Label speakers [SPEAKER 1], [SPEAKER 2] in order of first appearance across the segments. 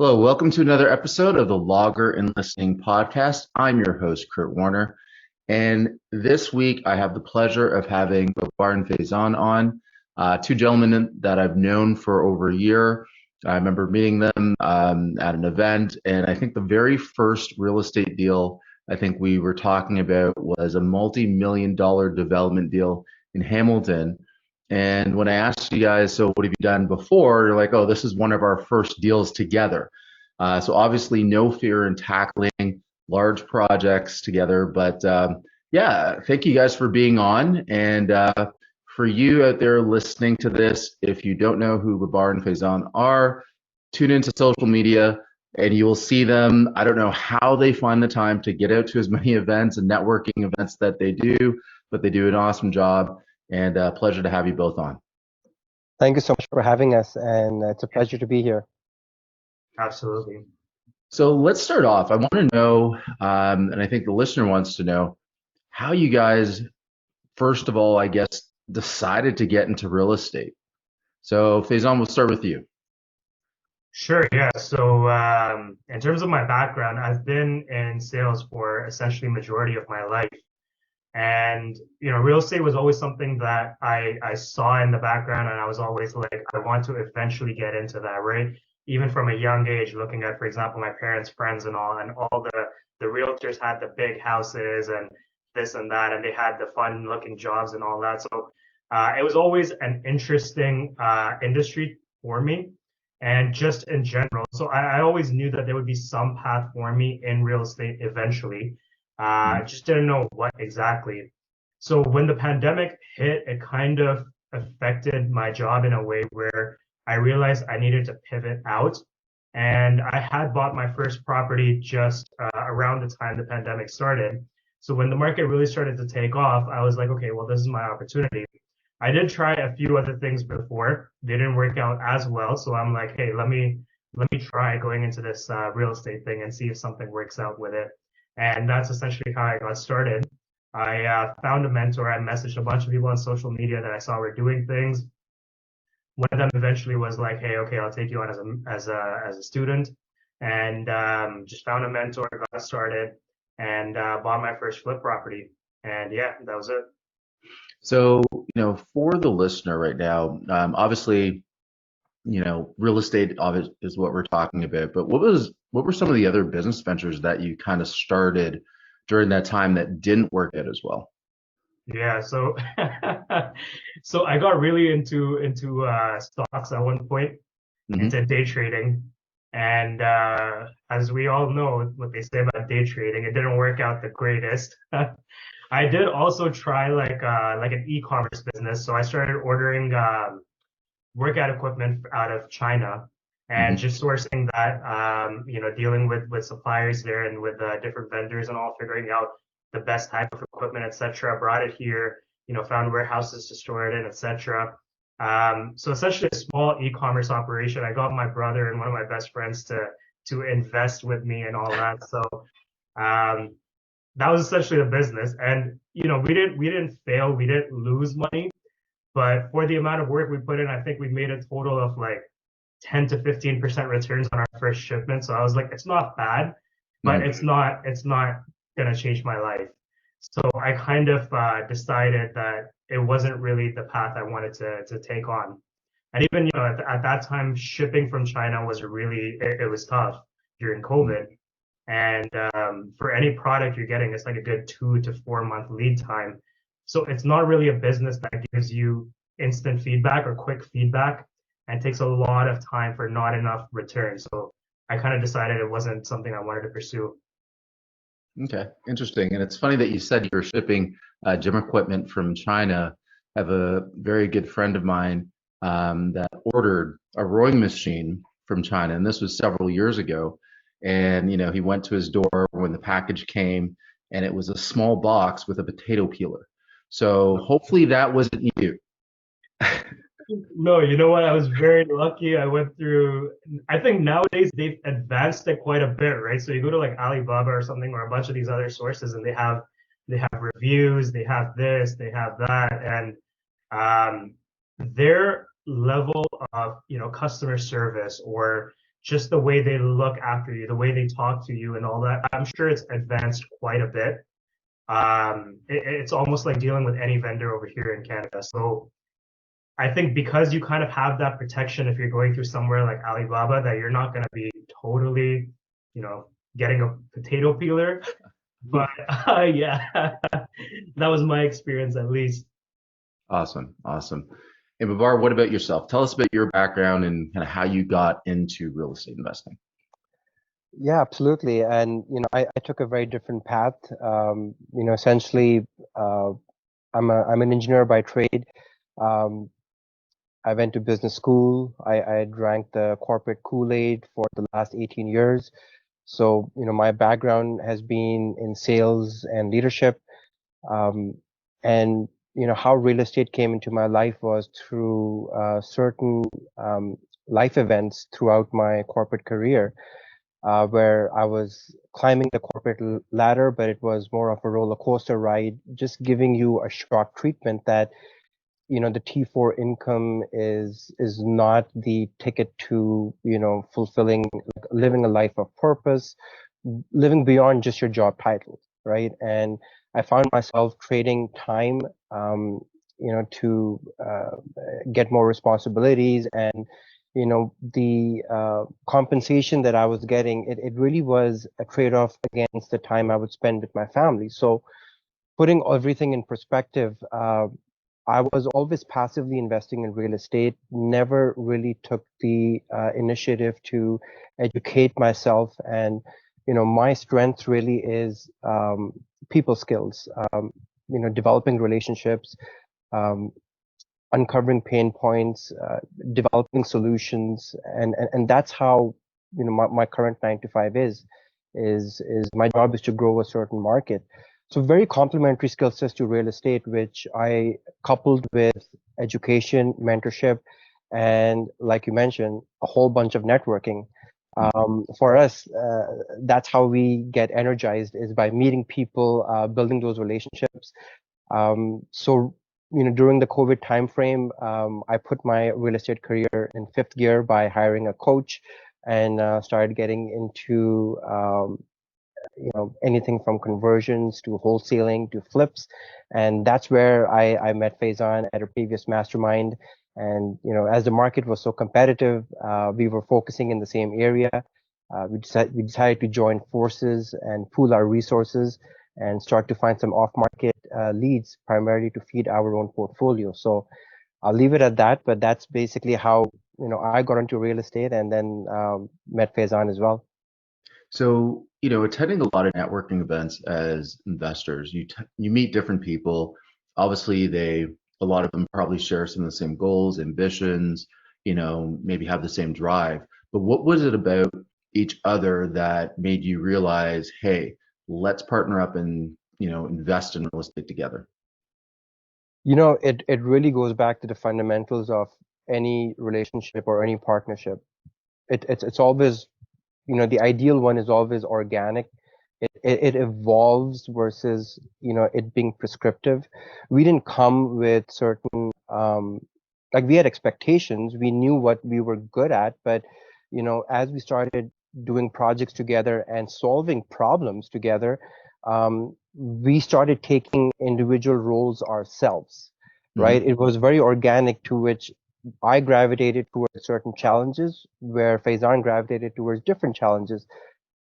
[SPEAKER 1] Hello, welcome to another episode of the Logger and Listening podcast. I'm your host, Kurt Warner, and this week I have the pleasure of having Babar and Faizan on, two gentlemen that I've known for over a year. I remember meeting them at an event, and I think the very first real estate deal I think we were talking about was a multi-million dollar development deal in Hamilton. And when I asked you guys, so what have you done before? You're like, oh, this is one of our first deals together. So obviously, no fear in tackling large projects together. But yeah, thank you guys for being on. And for you out there listening to this, if you don't know who Babar and Faizan are, tune into social media and you will see them. I don't know how they find the time to get out to as many events and networking events that they do, but they do an awesome job. And pleasure to have you both on.
[SPEAKER 2] Thank you so much for having us, and it's a pleasure to be here.
[SPEAKER 3] Absolutely.
[SPEAKER 1] So let's start off. I want to know, and I think the listener wants to know, how you guys, first of all, I guess, decided to get into real estate. So Faizan, we'll start with you.
[SPEAKER 3] Sure, yeah. So in terms of my background, I've been in sales for essentially majority of my life. And, real estate was always something that I saw in the background, and I was always like, I want to eventually get into that, right? Even from a young age, looking at, for example, my parents' friends and all the realtors had the big houses and this and that, and they had the fun looking jobs and all that. So it was always an interesting industry for me and just in general. So I always knew that there would be some path for me in real estate eventually. I just didn't know what exactly. So when the pandemic hit, it kind of affected my job in a way where I realized I needed to pivot out. And I had bought my first property just around the time the pandemic started. So when the market really started to take off, I was like, okay, well, this is my opportunity. I did try a few other things before. They didn't work out as well. So I'm like, hey, let me try going into this real estate thing and see if something works out with it. And that's essentially how I got started. I found a mentor. I messaged a bunch of people on social media that I saw were doing things. One of them eventually was like, "Hey, okay, I'll take you on as a student," and just found a mentor, got started, and bought my first flip property. And yeah, that was it.
[SPEAKER 1] So, for the listener right now, obviously, real estate is what we're talking about, but what were some of the other business ventures that you kind of started during that time that didn't work out as well?
[SPEAKER 3] Yeah, so so I got really into stocks at one point,
[SPEAKER 1] Hmm.
[SPEAKER 3] into day trading, and as we all know, what they say about day trading, it didn't work out the greatest. I did also try like an e-commerce business, so I started ordering workout equipment out of China and
[SPEAKER 1] Hmm.
[SPEAKER 3] just sourcing that, dealing with suppliers there and with different vendors and all, figuring out the best type of equipment, etc. Brought it here, found warehouses to store it in, etc. So essentially a small e-commerce operation. I got my brother and one of my best friends to invest with me and all that. So um, that was essentially the business. And we didn't fail, we didn't lose money, but for the amount of work we put in, I think we made a total of like 10 to 15% returns on our first shipment. So I was like, it's not bad, but
[SPEAKER 1] Hmm.
[SPEAKER 3] it's not gonna change my life. So I kind of decided that it wasn't really the path I wanted to take on. And even at that time, shipping from China was really it was tough during COVID. And for any product you're getting, it's like a good 2 to 4 month lead time. So it's not really a business that gives you instant feedback or quick feedback and takes a lot of time for not enough return. So I kind of decided it wasn't something I wanted to pursue.
[SPEAKER 1] Okay, interesting. And it's funny that you said you were shipping gym equipment from China. I have a very good friend of mine that ordered a rowing machine from China, and this was several years ago. And he went to his door when the package came, and it was a small box with a potato peeler. So hopefully that wasn't you.
[SPEAKER 3] No, you know what? I was very lucky. I went through, I think nowadays they've advanced it quite a bit, right? So you go to like Alibaba or something or a bunch of these other sources and they have reviews, they have this, they have that, and their level of, customer service or just the way they look after you, the way they talk to you and all that, I'm sure it's advanced quite a bit. It's almost like dealing with any vendor over here in Canada. So I think because you kind of have that protection if you're going through somewhere like Alibaba, that you're not going to be totally, getting a potato peeler. But yeah, that was my experience at least.
[SPEAKER 1] Awesome, awesome. And Babar, what about yourself? Tell us about your background and kind of how you got into real estate investing.
[SPEAKER 2] Yeah, absolutely. And I took a very different path. Essentially, uh, I'm an engineer by trade. Um, I went to business school. I drank the corporate Kool-Aid for the last 18 years. So, my background has been in sales and leadership. Um, and how real estate came into my life was through certain um, life events throughout my corporate career, where I was climbing the corporate ladder, but it was more of a roller coaster ride, just giving you a shock treatment that the T4 income is not the ticket to fulfilling, like, living a life of purpose, living beyond just your job title, right? And I found myself trading time, to get more responsibilities, and the compensation that I was getting, it really was a trade-off against the time I would spend with my family. So putting everything in perspective, I was always passively investing in real estate, never really took the initiative to educate myself. And, my strength really is people skills, developing relationships, um, uncovering pain points, developing solutions. And that's how, my current 9 to 5 is my job is to grow a certain market. So very complementary skill sets to real estate, which I coupled with education, mentorship, and, like you mentioned, a whole bunch of networking. For us, that's how we get energized, is by meeting people, building those relationships. So, during the COVID timeframe, I put my real estate career in fifth gear by hiring a coach, and started getting into anything from conversions to wholesaling to flips. And that's where I met Faizan at a previous mastermind. And, as the market was so competitive, we were focusing in the same area. We decided to join forces and pool our resources and start to find some off-market leads, primarily to feed our own portfolio. So I'll leave it at that, but that's basically how, I got into real estate, and then met Faizan as well.
[SPEAKER 1] So, attending a lot of networking events as investors, you meet different people. Obviously, a lot of them probably share some of the same goals, ambitions, maybe have the same drive. But what was it about each other that made you realize, hey, let's partner up and, invest in real estate together?
[SPEAKER 2] It really goes back to the fundamentals of any relationship or any partnership. It's always, the ideal one is always organic. It evolves versus, it being prescriptive. We didn't come with certain, like, we had expectations. We knew what we were good at, but, as we started doing projects together and solving problems together, we started taking individual roles ourselves, right?
[SPEAKER 1] Hmm.
[SPEAKER 2] It was very organic, to which I gravitated towards certain challenges, where Faizan gravitated towards different challenges.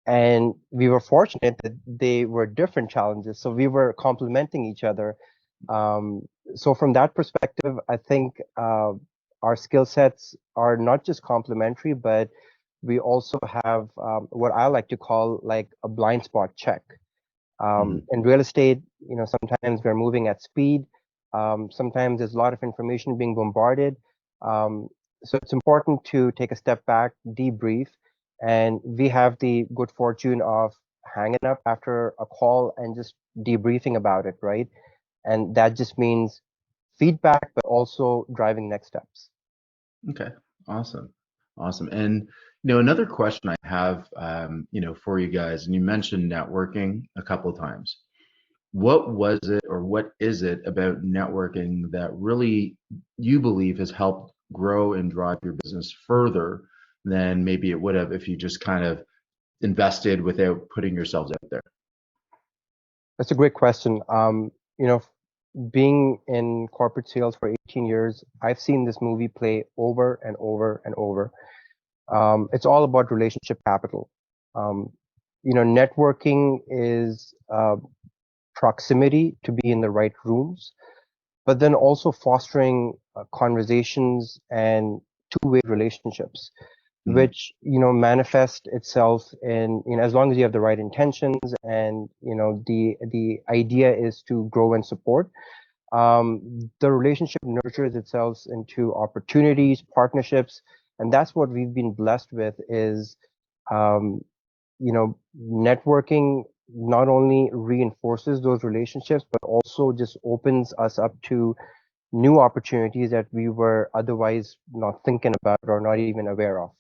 [SPEAKER 2] And we were fortunate that they were different challenges, so we were complementing each other. So from that perspective, I think our skill sets are not just complementary, but we also have what I like to call, like, a blind spot check.
[SPEAKER 1] Hmm.
[SPEAKER 2] In real estate, sometimes we're moving at speed. Sometimes there's a lot of information being bombarded. Um, so it's important to take a step back, debrief, and we have the good fortune of hanging up after a call and just debriefing about it, right? And that just means feedback, but also driving next steps.
[SPEAKER 1] Okay, awesome, awesome. And another question I have, for you guys, and you mentioned networking a couple of times. What was it, or what is it about networking that really you believe has helped grow and drive your business further than maybe it would have if you just kind of invested without putting yourselves out there?
[SPEAKER 2] That's a great question. You know, being in corporate sales for 18 years, I've seen this movie play over and over and over. It's all about relationship capital. Um, Networking is proximity to be in the right rooms, but then also fostering conversations and two-way relationships,
[SPEAKER 1] Mhm.
[SPEAKER 2] which manifest itself in, as long as you have the right intentions, and the idea is to grow and support. The relationship nurtures itself into opportunities, partnerships, and that's what we've been blessed with is um, networking not only reinforces those relationships, but also just opens us up to new opportunities that we were otherwise not thinking about or not even aware of.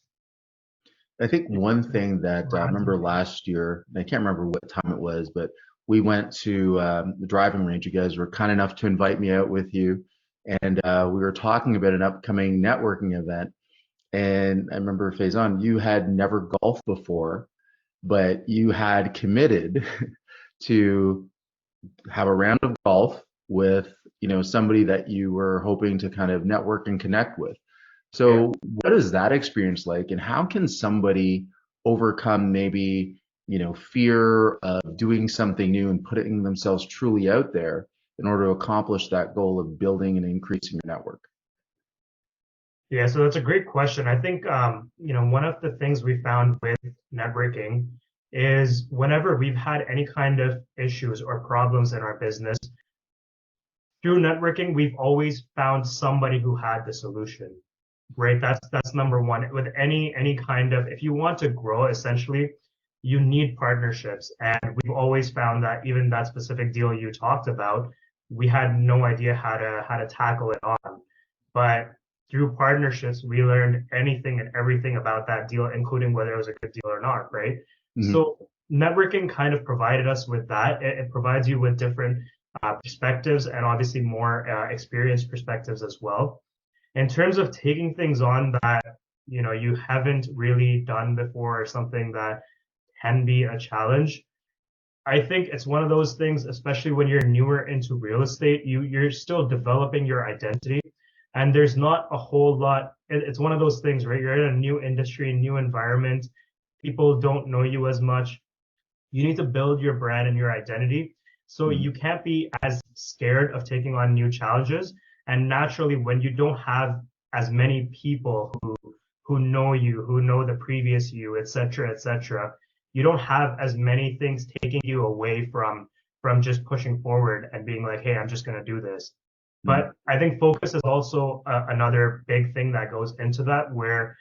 [SPEAKER 1] I think one thing that I remember
[SPEAKER 3] Right.
[SPEAKER 1] last year, and I can't remember what time it was, but we went to the driving range. You guys were kind enough to invite me out with you, and we were talking about an upcoming networking event. And I remember, Faizan, you had never golfed before, but you had committed to have a round of golf with, somebody that you were hoping to kind of network and connect with.
[SPEAKER 3] Yeah.
[SPEAKER 1] So what is that experience like, and how can somebody overcome maybe, fear of doing something new and putting themselves truly out there in order to accomplish that goal of building and increasing your network?
[SPEAKER 3] Yeah, so that's a great question. I think one of the things we found with networking is whenever we've had any kind of issues or problems in our business, through networking, we've always found somebody who had the solution, right? That's number one. With any kind of, if you want to grow, essentially, you need partnerships. And we've always found that even that specific deal you talked about, we had no idea how to tackle it on. But through partnerships, we learned anything and everything about that deal, including whether it was a good deal or not, right?
[SPEAKER 1] Hmm.
[SPEAKER 3] So networking kind of provided us with that. It provides you with different perspectives and obviously more experienced perspectives as well. In terms of taking things on that you haven't really done before or something that can be a challenge, I think it's one of those things, especially when you're newer into real estate, you're still developing your identity, and there's not a whole lot. It's one of those things, right? You're in a new industry, new environment, people don't know you as much. You need to build your brand and your identity. So
[SPEAKER 1] Hmm.
[SPEAKER 3] you can't be as scared of taking on new challenges. And naturally, when you don't have as many people who know you, who know the previous you, et cetera, you don't have as many things taking you away from just pushing forward and being like, hey, I'm just going to do this. But I think focus is also another big thing that goes into that, where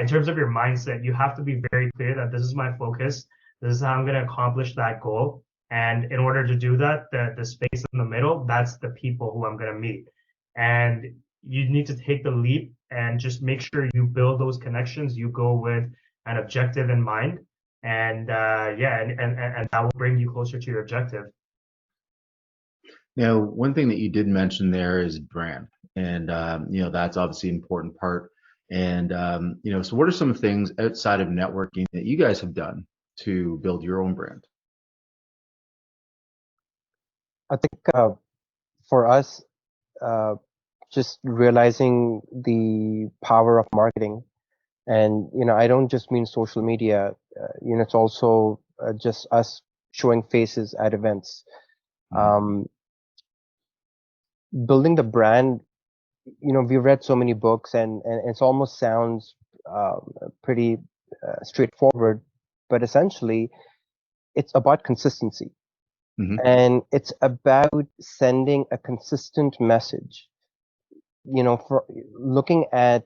[SPEAKER 3] in terms of your mindset, you have to be very clear that this is my focus. This is how I'm going to accomplish that goal. And in order to do that, the space in the middle, that's the people who I'm going to meet. And you need to take the leap and just make sure you build those connections. You go with an objective in mind. And yeah, and that will bring you closer to your objective.
[SPEAKER 1] Now, one thing that you did mention there is brand, and that's obviously an important part. And so what are some things outside of networking that you guys have done to build your own brand?
[SPEAKER 2] I think for us, uh, just realizing the power of marketing, and I don't just mean social media. It's also just us showing faces at events,
[SPEAKER 1] Mhm.
[SPEAKER 2] um, building the brand. We've read so many books, and it almost sounds pretty straightforward, but essentially it's about consistency,
[SPEAKER 1] Mhm.
[SPEAKER 2] and it's about sending a consistent message. For looking at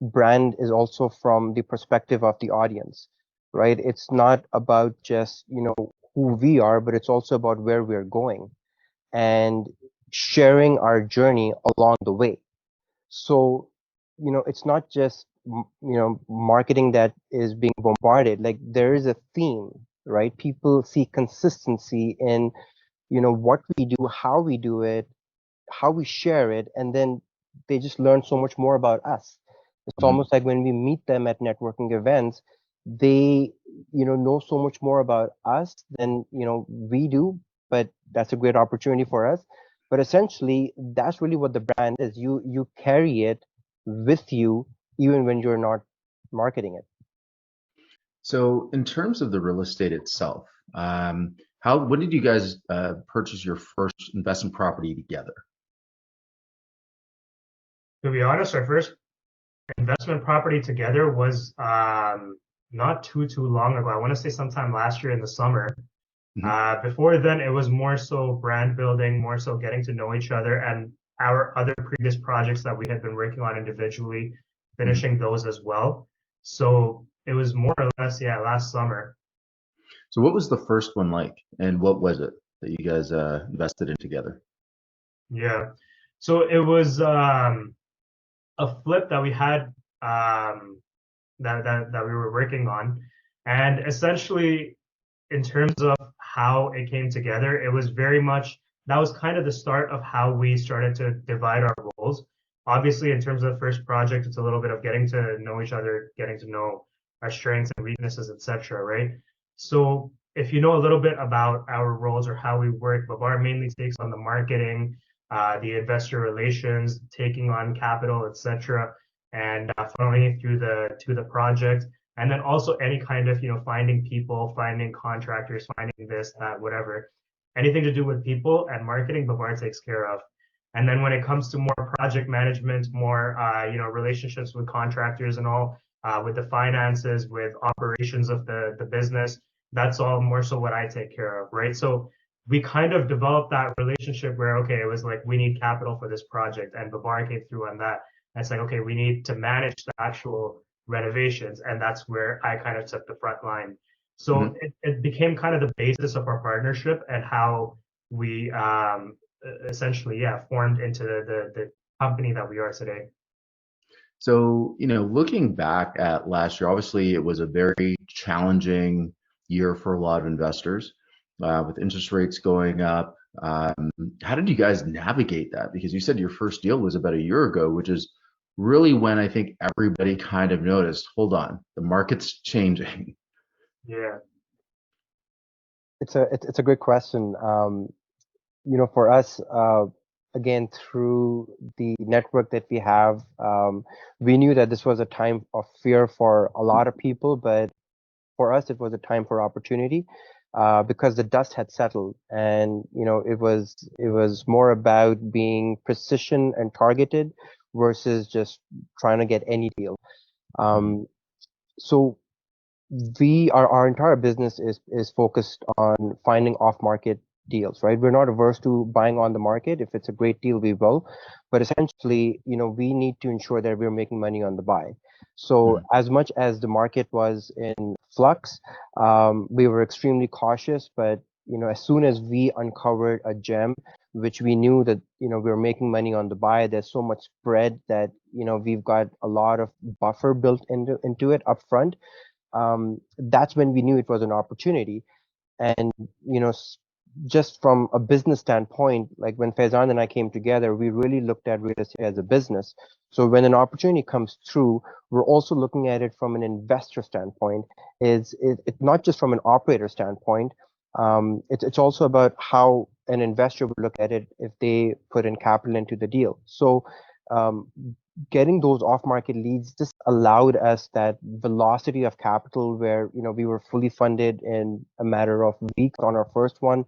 [SPEAKER 2] brand is also from the perspective of the audience, right? It's not about just who we are, but it's also about where we're going and sharing our journey along the way. So, it's not just, marketing that is being bombarded. Like, there is a theme, right? People see consistency in, what we do, how we do it, how we share it, and then they just learn so much more about us. It's
[SPEAKER 1] Mhm.
[SPEAKER 2] almost like when we meet them at networking events, they, know so much more about us than, we do, but that's a great opportunity for us. But essentially, that's really what the brand is. You carry it with you even when you're not marketing it.
[SPEAKER 1] So, in terms of the real estate itself, when did you guys purchase your first investment property together?
[SPEAKER 3] To be honest, our first investment property together was not too long ago. I want to say sometime last year in the summer.
[SPEAKER 1] Mhm.
[SPEAKER 3] Before then, it was more so brand building, more so getting to know each other and our other previous projects that we had been working on individually,
[SPEAKER 1] Mhm.
[SPEAKER 3] finishing those as well. So it was more or less, yeah, last summer.
[SPEAKER 1] So, what was the first one like, and what was it that you guys invested in together?
[SPEAKER 3] Yeah. So it was a flip that we had that we were working on. And essentially, in terms of how it came together, it was very much that was kind of the start of how we started to divide our roles. Obviously, in terms of the first project, it's a little bit of getting to know each other, getting to know our strengths and weaknesses, etc. Right? So if you know a little bit about our roles or how we work, Babar mainly takes on the marketing, the investor relations, taking on capital, etc., and funneling it through the project, and then also any kind of finding people, finding contractors, finding this, that, whatever, anything to do with people and marketing, Babar takes care of. And then when it comes to more project management, more relationships with contractors and all, with the finances, with operations of the business, that's all more so what I take care of, right? So we kind of developed that relationship where, okay, it was like we need capital for this project, and Babar came through on that. And it's like, okay, we need to manage the actual renovations, and that's where I kind of took the front line. So
[SPEAKER 1] Mhm.
[SPEAKER 3] it became kind of the basis of our partnership and how we essentially, yeah, formed into the company that we are today.
[SPEAKER 1] So, looking back at last year, obviously it was a very challenging year for a lot of investors with interest rates going up. How did you guys navigate that? Because you said your first deal was about a year ago, which is really when I think everybody kind of noticed, hold on, the market's changing.
[SPEAKER 3] Yeah.
[SPEAKER 2] It's a great question. For us, again, through the network that we have, we knew that this was a time of fear for a lot of people, but for us, it was a time for opportunity, because the dust had settled, and it was more about being precision and targeted versus just trying to get any deal.
[SPEAKER 1] Mhm.
[SPEAKER 2] Um, so our entire business is focused on finding off market deals, right? We're not averse to buying on the market. If it's a great deal, we will. But essentially, we need to ensure that we're making money on the buy. So
[SPEAKER 1] Mhm.
[SPEAKER 2] as much as the market was in flux, we were extremely cautious. But as soon as we uncovered a gem, which we knew that we were making money on the buy, there's so much spread that we've got a lot of buffer built into it upfront. That's when we knew it was an opportunity. And, just from a business standpoint, like when Faizan and I came together, we really looked at real estate as a business. So when an opportunity comes through, we're also looking at it from an investor standpoint. It's not just from an operator standpoint. It's also about how an investor would look at it if they put in capital into the deal. So um, getting those off-market leads just allowed us that velocity of capital where we were fully funded in a matter of weeks on our first one,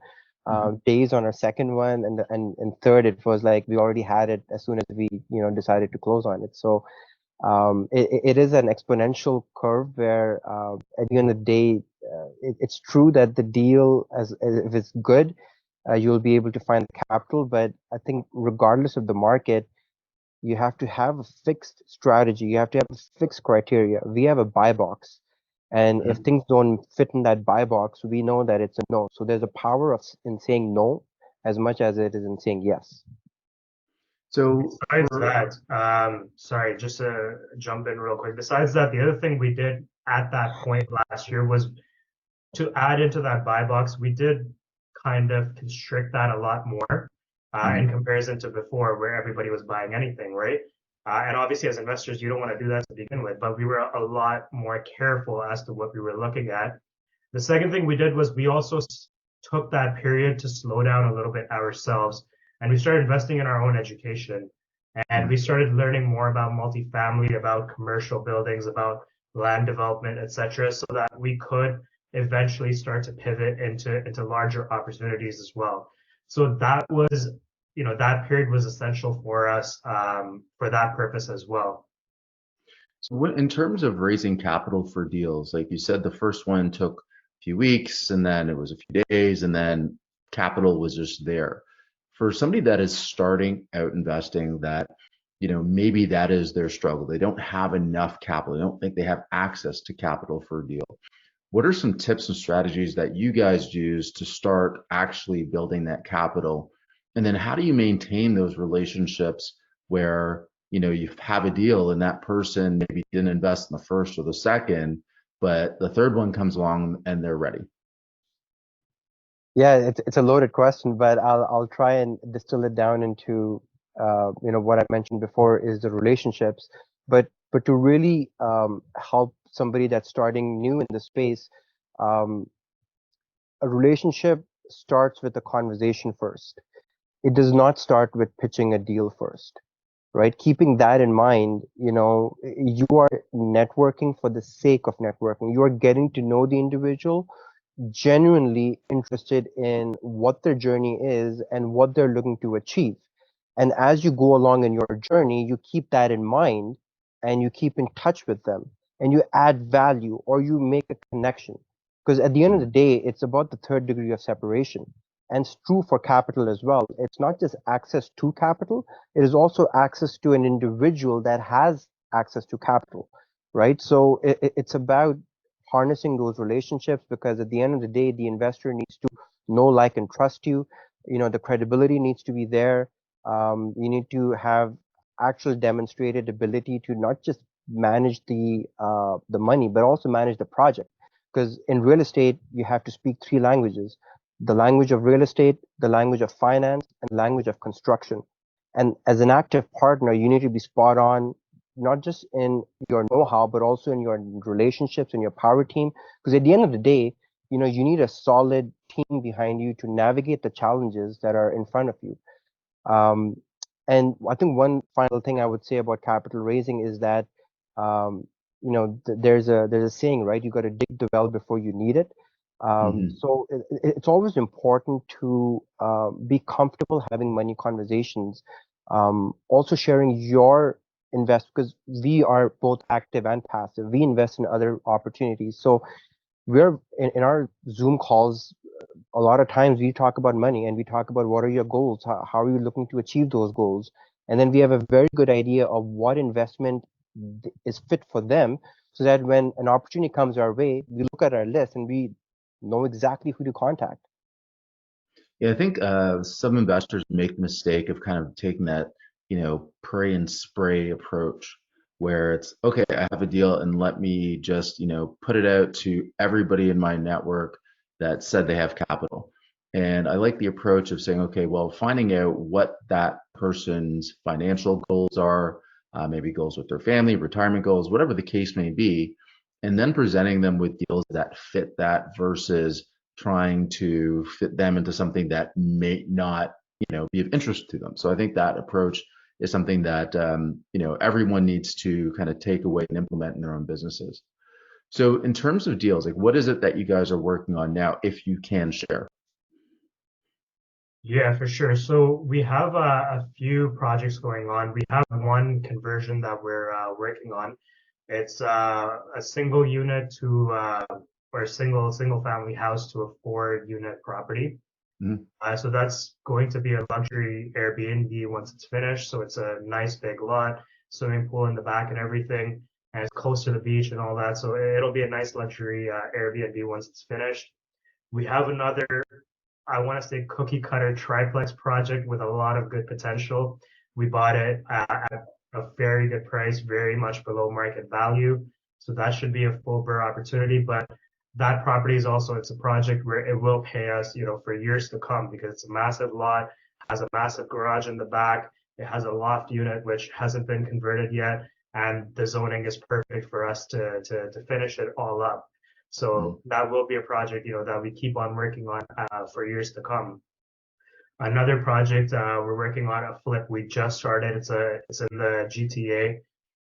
[SPEAKER 1] Mhm.
[SPEAKER 2] days on our second one, and third it was like we already had it as soon as we decided to close on it. So it is an exponential curve where at the end of the day, it's true that the deal, as if it's good, you'll be able to find the capital. But I think regardless of the market, you have to have a fixed strategy. You have to have a fixed criteria. We have a buy box. And if
[SPEAKER 1] Mhm.
[SPEAKER 2] things don't fit in that buy box, we know that it's a no. So there's a power in saying no as much as it is in saying yes.
[SPEAKER 1] So
[SPEAKER 3] Besides
[SPEAKER 1] for
[SPEAKER 3] that, sorry, just to jump in real quick. Besides that, the other thing we did at that point last year was to add into that buy box. We did kind of constrict that a lot more in
[SPEAKER 1] Mhm.
[SPEAKER 3] comparison to before, where everybody was buying anything, right? And obviously, as investors, you don't want to do that to begin with, but we were a lot more careful as to what we were looking at. The second thing we did was we also took that period to slow down a little bit ourselves, and we started investing in our own education. And we started learning more about multifamily, about commercial buildings, about land development, etc., so that we could eventually start to pivot into larger opportunities as well. So that was, that period was essential for us for that purpose as well.
[SPEAKER 1] So in terms of raising capital for deals, like you said, the first one took a few weeks and then it was a few days and then capital was just there. For somebody that is starting out investing that, maybe that is their struggle. They don't have enough capital. They don't think they have access to capital for a deal. What are some tips and strategies that you guys use to start actually building that capital? And then how do you maintain those relationships where, you have a deal and that person maybe didn't invest in the first or the second, but the third one comes along and they're ready?
[SPEAKER 2] Yeah, it's a loaded question, but I'll try and distill it down into what I mentioned before is the relationships, but to really help somebody that's starting new in the space, um, a relationship starts with a conversation first. It does not start with pitching a deal first, right? Keeping that in mind, you are networking for the sake of networking. You are getting to know the individual, genuinely interested in what their journey is and what they're looking to achieve. And as you go along in your journey, you keep that in mind and you keep in touch with them and you add value or you make a connection. Because at the end of the day, it's about the third degree of separation. And it's true for capital as well. It's not just access to capital, it is also access to an individual that has access to capital, right? So it's about harnessing those relationships because at the end of the day, the investor needs to know, like, and trust you. The credibility needs to be there. You need to have actual demonstrated ability to not just manage the money, but also manage the project. Because in real estate, you have to speak three languages: the language of real estate, the language of finance, and the language of construction. And as an active partner, you need to be spot on, not just in your know-how, but also in your relationships and your power team. Because at the end of the day, you need a solid team behind you to navigate the challenges that are in front of you. Um, and I think one final thing I would say about capital raising is that, there's a saying, right? You got to dig the well before you need it.
[SPEAKER 1] Mhm.
[SPEAKER 2] So it's always important to be comfortable having money conversations. Also sharing your invest because we are both active and passive. We invest in other opportunities. So we're in our Zoom calls, a lot of times we talk about money and we talk about what are your goals, how are you looking to achieve those goals, and then we have a very good idea of what investment is fit for them, so that when an opportunity comes our way, we look at our list and we know exactly who to contact.
[SPEAKER 1] Yeah, I think some investors make the mistake of kind of taking that, pray and spray approach where it's okay, I have a deal and let me just, put it out to everybody in my network that said they have capital. And I like the approach of saying, okay, well, finding out what that person's financial goals are, maybe goals with their family, retirement goals, whatever the case may be, and then presenting them with deals that fit that versus trying to fit them into something that may not, be of interest to them. So I think that approach is something that everyone needs to kind of take away and implement in their own businesses. So in terms of deals, like what is it that you guys are working on now, if you can share?
[SPEAKER 3] Yeah, for sure. So we have a few projects going on. We have one conversion that we're working on. It's a single unit to or a single family house to a 4 unit property.
[SPEAKER 1] Mhm.
[SPEAKER 3] So that's going to be a luxury Airbnb once it's finished. So it's a nice big lot, swimming pool in the back and everything, and it's close to the beach and all that. So it'll be a nice luxury Airbnb once it's finished. We have another, I want to say, cookie cutter triplex project with a lot of good potential. We bought it at a very good price, very much below market value. So that should be a full burr opportunity. But that property is also, it's a project where it will pay us, for years to come because it's a massive lot, has a massive garage in the back. It has a loft unit which hasn't been converted yet, and the zoning is perfect for us to finish it all up. So that will be a project, that we keep on working on for years to come. Another project we're working on, a flip we just started. It's in the GTA.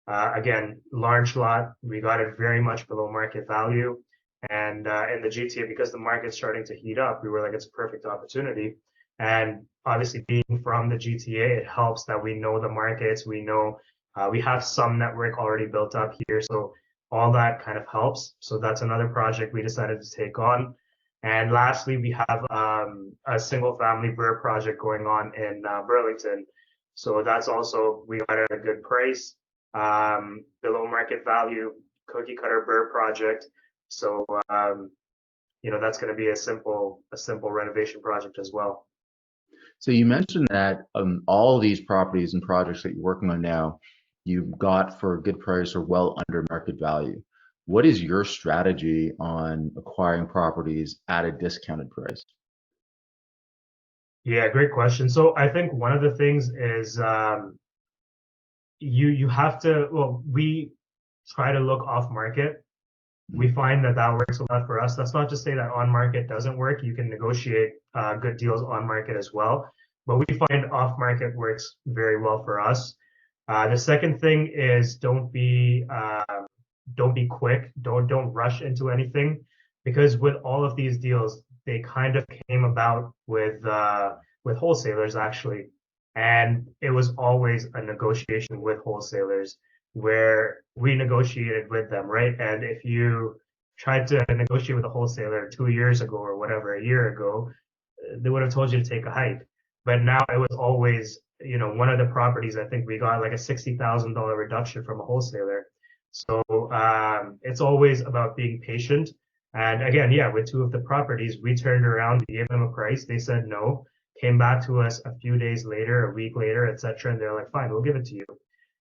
[SPEAKER 3] Again, large lot. We got it very much below market value. And in the GTA, because the market's starting to heat up, we were like, it's a perfect opportunity. And obviously, being from the GTA, it helps that we know the markets. We know we have some network already built up here, so all that kind of helps. So that's another project we decided to take on. And lastly, we have a single family burr project going on in Burlington. So that's also, we got it at a good price, below market value, cookie cutter burr project. So, that's going to be a simple renovation project as well.
[SPEAKER 1] So you mentioned that all these properties and projects that you're working on now, you got for a good price or well under market value. What is your strategy on acquiring properties at a discounted price?
[SPEAKER 3] Yeah, great question. So I think one of the things is you have to, well, we try to look off market. We find that works a lot for us. That's not to say that on market doesn't work. You can negotiate good deals on market as well, but we find off market works very well for us. The second thing is don't be quick. Don't rush into anything, because with all of these deals, they kind of came about with wholesalers actually, and it was always a negotiation with wholesalers where we negotiated with them, right? And if you tried to negotiate with a wholesaler 2 years ago or whatever, a year ago, they would have told you to take a hike. But now it was always, one of the properties, I think we got like a $60,000 reduction from a wholesaler. So it's always about being patient. And again, yeah, with two of the properties, we turned around, we gave them a price. They said no, came back to us a few days later, a week later, etc. And they're like, fine, we'll give it to you.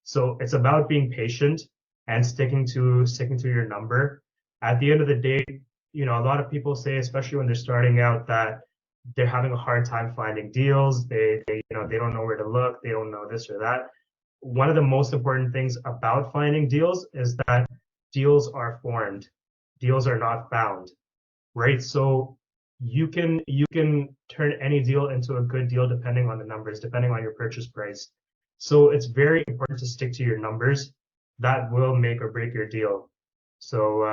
[SPEAKER 3] So it's about being patient and sticking to your number. At the end of the day, a lot of people say, especially when they're starting out, that they're having a hard time finding deals. They don't know where to look. They don't know this or that. One of the most important things about finding deals is that deals are formed. Deals are not found, right? So you can turn any deal into a good deal depending on the numbers, depending on your purchase price. So it's very important to stick to your numbers. That will make or break your deal. So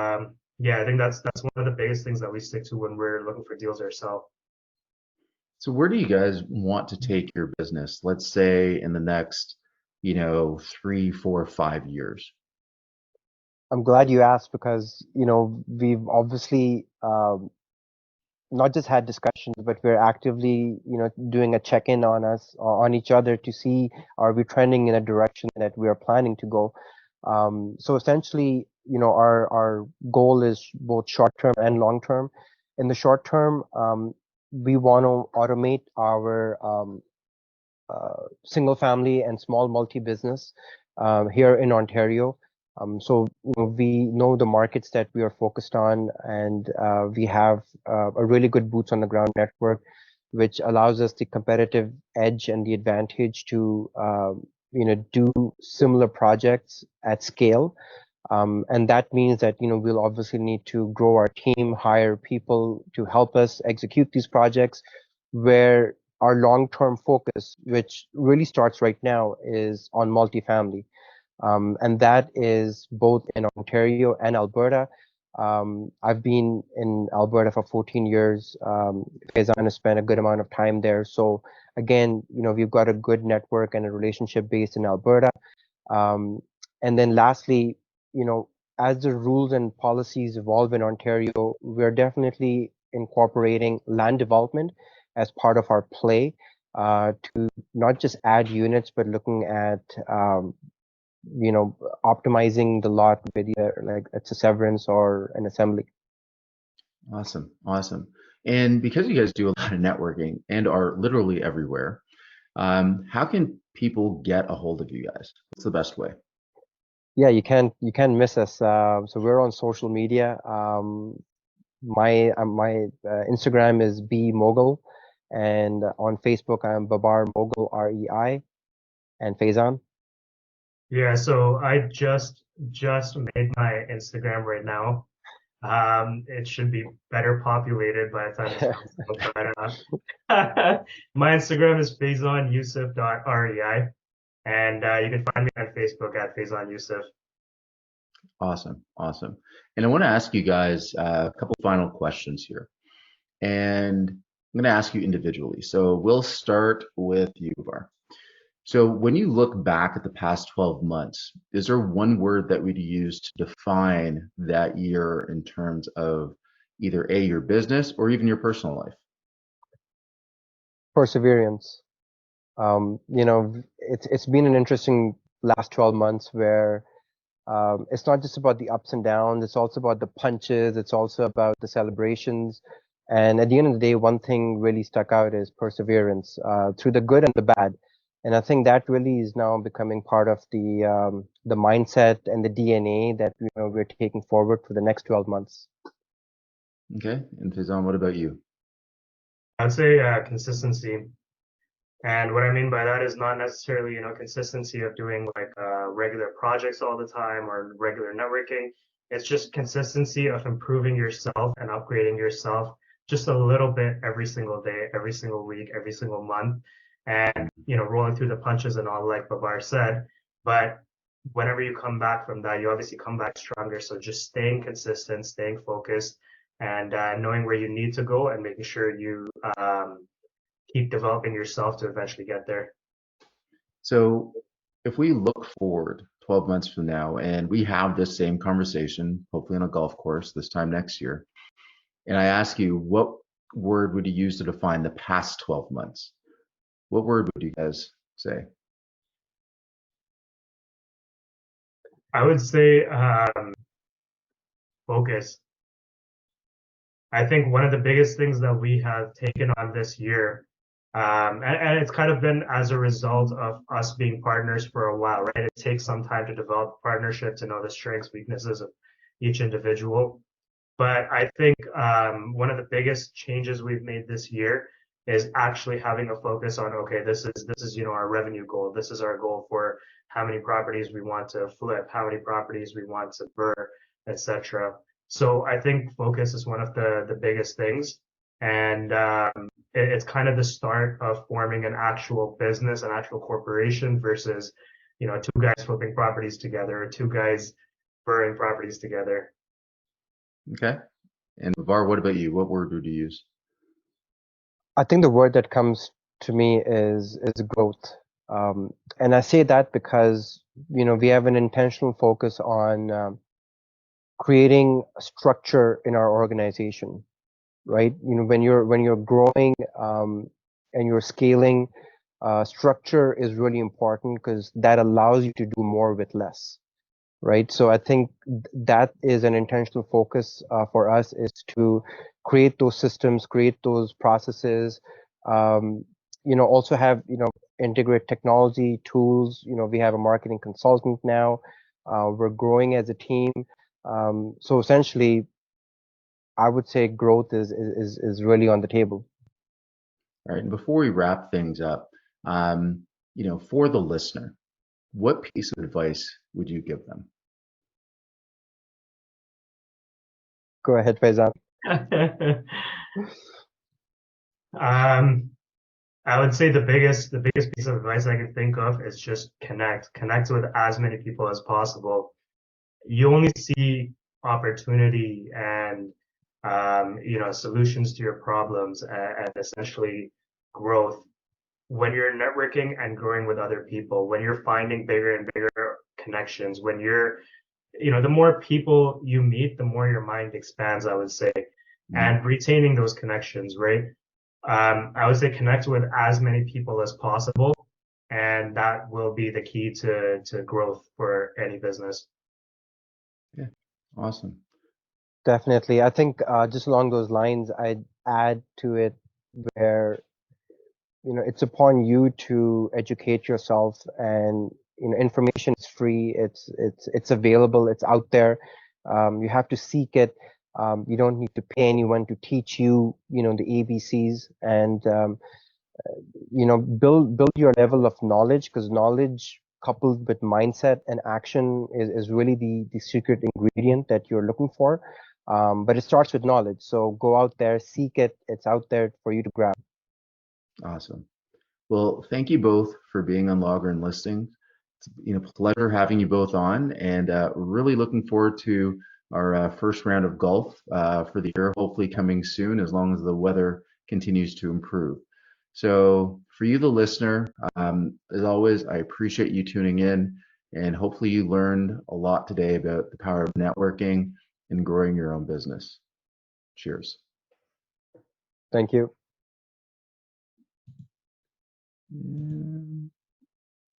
[SPEAKER 3] yeah, I think that's one of the biggest things that we stick to when we're looking for deals ourselves.
[SPEAKER 1] So where do you guys want to take your business? Let's say in the next, 3, 4, 5 years.
[SPEAKER 2] I'm glad you asked because, we've obviously not just had discussions, but we're actively, doing a check-in on us, on each other to see are we trending in a direction that we are planning to go. So essentially, our goal is both short-term and long-term. In the short term, we want to automate our single family and small multi-business here in Ontario. So we know the markets that we are focused on, and we have a really good boots on the ground network, which allows us the competitive edge and the advantage to do similar projects at scale. And that means that we'll obviously need to grow our team, hire people to help us execute these projects, where our long-term focus, which really starts right now, is on multifamily. And that is both in Ontario and Alberta. I've been in Alberta for 14 years. Faizan has spent a good amount of time there. So again, we've got a good network and a relationship based in Alberta. And then lastly, as the rules and policies evolve in Ontario, we're definitely incorporating land development as part of our play to not just add units, but looking at optimizing the lot with either like it's a severance or an assembly.
[SPEAKER 1] Awesome. Awesome. And because you guys do a lot of networking and are literally everywhere, how can people get a hold of you guys? What's the best way?
[SPEAKER 2] Yeah, you can miss us. So we're on social media. My Instagram is B Mogul, and on Facebook I'm Babar Mogul REI. and Faizan?
[SPEAKER 3] Yeah, so I just made my Instagram right now. It should be better populated by the time this comes out, but my Instagram is faizanyusuf.rei, and you can find me on Facebook at Faizan Yusuf.
[SPEAKER 1] Awesome, awesome. And I want to ask you guys a couple final questions here. And I'm going to ask you individually. So we'll start with you, Babar. So when you look back at the past 12 months, is there one word that we'd use to define that year in terms of either A, your business or even your personal life?
[SPEAKER 2] Perseverance. It's been an interesting last 12 months where it's not just about the ups and downs, it's also about the punches, it's also about the celebrations. And at the end of the day, one thing really stuck out is perseverance through the good and the bad. And I think that really is now becoming part of the mindset and the DNA that we're taking forward for the next 12 months.
[SPEAKER 1] Okay. And Faizan, what about you?
[SPEAKER 3] I'd say consistency. And what I mean by that is not necessarily, consistency of doing like regular projects all the time or regular networking. It's just consistency of improving yourself and upgrading yourself just a little bit every single day, every single week, every single month, and rolling through the punches and all, like Babar said. But whenever you come back from that, you obviously come back stronger. So just staying consistent, staying focused, and knowing where you need to go and making sure you keep developing yourself to eventually get there.
[SPEAKER 1] So if we look forward 12 months from now and we have this same conversation, hopefully on a golf course this time next year, and I ask you, what word would you use to define the past 12 months? What word would you guys say?
[SPEAKER 3] I would say focus. I think one of the biggest things that we have taken on this year, and it's kind of been as a result of us being partners for a while, right? It takes some time to develop partnerships to know the strengths, weaknesses of each individual. But I think one of the biggest changes we've made this year is actually having a focus on, okay, this is our revenue goal. This is our goal for how many properties we want to flip, how many properties we want to burr, etc. So I think focus is one of the biggest things, and it's kind of the start of forming an actual business, an actual corporation versus two guys flipping properties together or two guys burring properties together.
[SPEAKER 1] Okay. And Var, what about you? What word would you use?
[SPEAKER 2] I think the word that comes to me is growth. And I say that because, we have an intentional focus on creating a structure in our organization, right? When you're growing and you're scaling, structure is really important because that allows you to do more with less, right? So I think that is an intentional focus for us, is to create those systems, create those processes, also have, integrate technology tools. We have a marketing consultant now. We're growing as a team. So essentially, I would say growth is really on the table.
[SPEAKER 1] All right. And before we wrap things up, for the listener, what piece of advice would you give them?
[SPEAKER 2] Go ahead, Faizan.
[SPEAKER 3] I would say the biggest piece of advice I can think of is just connect with as many people as possible. You only see opportunity and solutions to your problems and essentially growth when you're networking and growing with other people, when you're finding bigger and bigger connections, when you're the more people you meet, the more your mind expands, I would say, and retaining those connections, right? I would say connect with as many people as possible, and that will be the key to growth for any business.
[SPEAKER 1] Yeah, awesome.
[SPEAKER 2] Definitely. I think just along those lines, I'd add to it where, it's upon you to educate yourself, and, information is free. It's available. It's out there. You have to seek it. You don't need to pay anyone to teach you, the ABCs. And build your level of knowledge, because knowledge coupled with mindset and action is really the secret ingredient that you're looking for. But it starts with knowledge. So go out there, seek it. It's out there for you to grab.
[SPEAKER 1] Awesome. Well, thank you both for being on Logger and Listing. It's pleasure having you both on, and really looking forward to our first round of golf for the year, hopefully coming soon, as long as the weather continues to improve. So, for you, the listener, as always, I appreciate you tuning in, and hopefully you learned a lot today about the power of networking and growing your own business. Cheers.
[SPEAKER 2] Thank you.